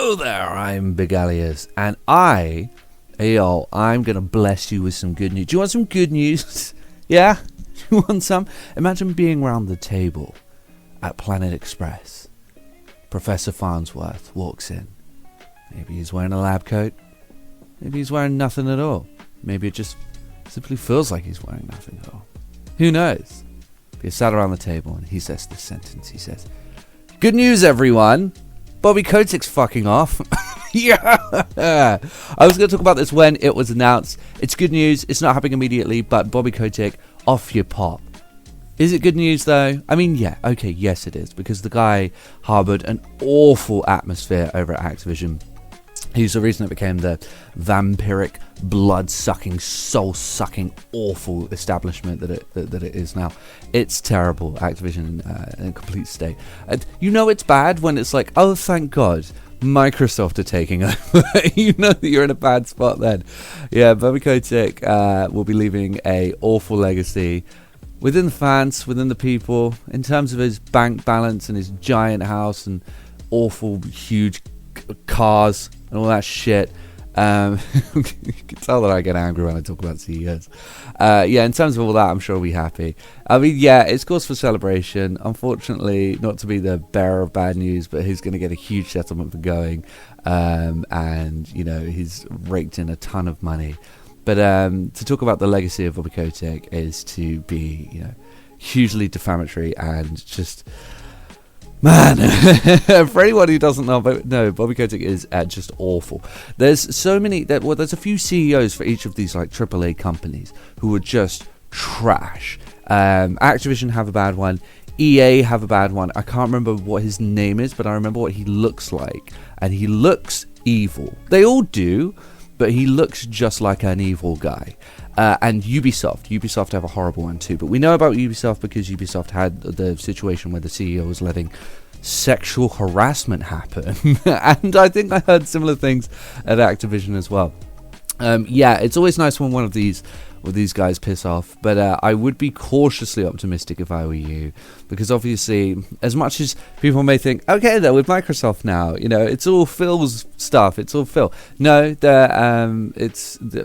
Hello there, I'm Big Alias, and I'm gonna bless you with some good news. Do you want some good news? Yeah? You want some? Imagine being around the table at Planet Express. Professor Farnsworth walks in. Maybe he's wearing a lab coat. Maybe he's wearing nothing at all. Maybe it just simply feels like he's wearing nothing at all. Who knows? But he's sat around the table and he says this sentence. He says, "Good news, everyone. Bobby Kotick's fucking off." Yeah. I was going to talk about this when it was announced. It's good news. It's not happening immediately, but Bobby Kotick, off your pop. Is it good news, though? I mean, yeah. Okay, yes, it is. Because the guy harbored an awful atmosphere over at Activision. He's the reason it became the vampiric, blood-sucking, soul-sucking, awful establishment that it is now. It's terrible, Activision in a complete state. You know it's bad when it's like, oh, thank God, Microsoft are taking over. You know that you're in a bad spot then. Yeah, Bobby Kotick will be leaving a awful legacy within the fans, within the people, in terms of his bank balance and his giant house and awful, huge cars and all that shit. You can tell that I get angry when I talk about CEOs. Yeah, in terms of all that, I'm sure we'll be happy. I mean, yeah, it's cause for celebration. Unfortunately, not to be the bearer of bad news, but he's going to get a huge settlement for going. And, you know, he's raked in a ton of money. But to talk about the legacy of Bobby Kotick is to be, you know, hugely defamatory and just... Man, for anyone who doesn't know, Bobby Kotick is just awful. There's so many, there's a few CEOs for each of these like AAA companies who are just trash. Activision have a bad one. EA have a bad one. I can't remember what his name is, but I remember what he looks like. And he looks evil. They all do, but he looks just like an evil guy. And Ubisoft have a horrible one too. But we know about Ubisoft because Ubisoft had the situation where the CEO was letting sexual harassment happen. And I think I heard similar things at Activision as well. Yeah, it's always nice when one of these guys piss off, but I would be cautiously optimistic if I were you, because obviously, as much as people may think, okay, they're with Microsoft now, you know, it's all Phil's stuff, it's all Phil. No,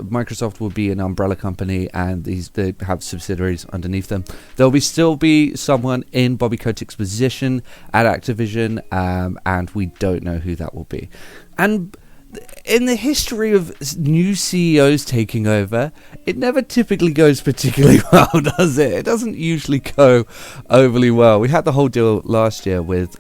Microsoft will be an umbrella company, and they have subsidiaries underneath them. There'll still be someone in Bobby Kotick's position at Activision, and we don't know who that will be. And in the history of new CEOs taking over, it never typically goes particularly well, does it? It doesn't usually go overly well. We had the whole deal last year with,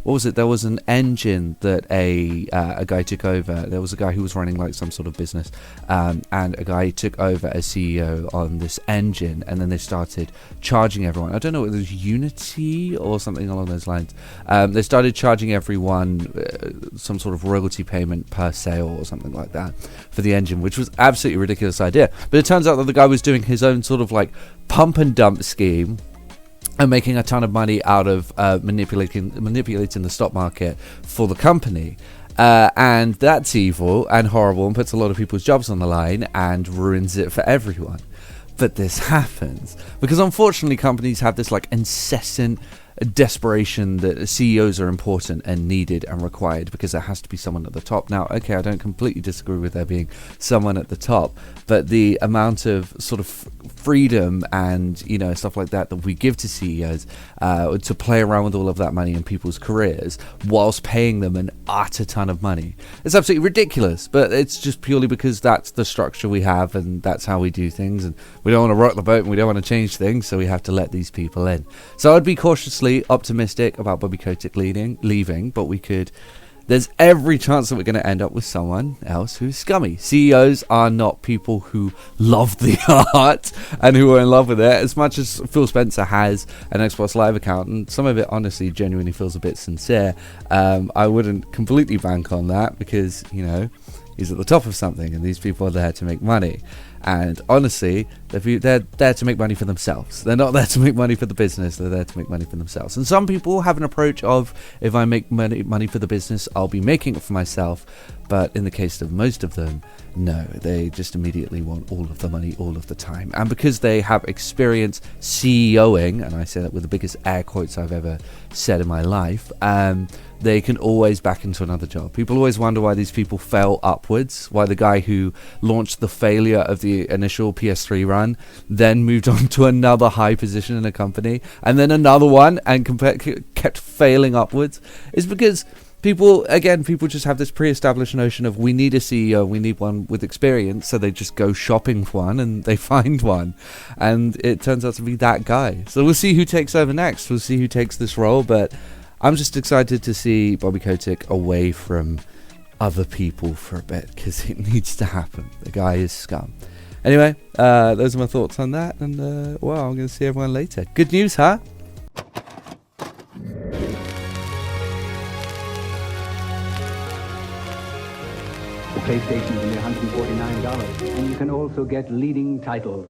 what was it? There was an engine that a guy took over. There was a guy who was running like some sort of business, and a guy took over as CEO on this engine, and then they started charging everyone. I don't know, it was Unity or something along those lines. They started charging everyone some sort of royalty payment per sale or something like that for the engine, which was absolutely a ridiculous idea. But it turns out that the guy was doing his own sort of like pump and dump scheme and making a ton of money out of manipulating the stock market for the company. And that's evil and horrible and puts a lot of people's jobs on the line and ruins it for everyone. But this happens because unfortunately companies have this like incessant desperation that CEOs are important and needed and required because there has to be someone at the top. Now, okay, I don't completely disagree with there being someone at the top, but the amount of sort of freedom and, you know, stuff like that we give to CEOs to play around with all of that money in people's careers whilst paying them an utter ton of money, it's absolutely ridiculous. But it's just purely because that's the structure we have and that's how we do things, and we don't want to rock the boat and we don't want to change things, so we have to let these people in. So I'd be cautiously optimistic about Bobby Kotick leaving, but there's every chance that we're going to end up with someone else who's scummy. CEOs are not people who love the art and who are in love with it as much as Phil Spencer has an Xbox Live account, and some of it honestly genuinely feels a bit sincere. I wouldn't completely bank on that because, you know, he's at the top of something and these people are there to make money. And honestly, they're there to make money for themselves. They're not there to make money for the business. They're there to make money for themselves. And some people have an approach of, if I make money for the business, I'll be making it for myself. But in the case of most of them, no, they just immediately want all of the money all of the time. And because they have experience CEOing, and I say that with the biggest air quotes I've ever said in my life, they can always back into another job. People always wonder why these people fail upwards, why the guy who launched the failure of the initial PS3 run then moved on to another high position in a company, and then another one, and kept failing upwards, is because people just have this pre-established notion of, we need a CEO, we need one with experience, so they just go shopping for one and they find one, and it turns out to be that guy. So we'll see who takes over next. We'll see who takes this role, but I'm just excited to see Bobby Kotick away from other people for a bit, because it needs to happen. The guy is scum. Anyway, those are my thoughts on that, and I'm going to see everyone later. Good news, huh? The PlayStation is only $149, and you can also get leading titles.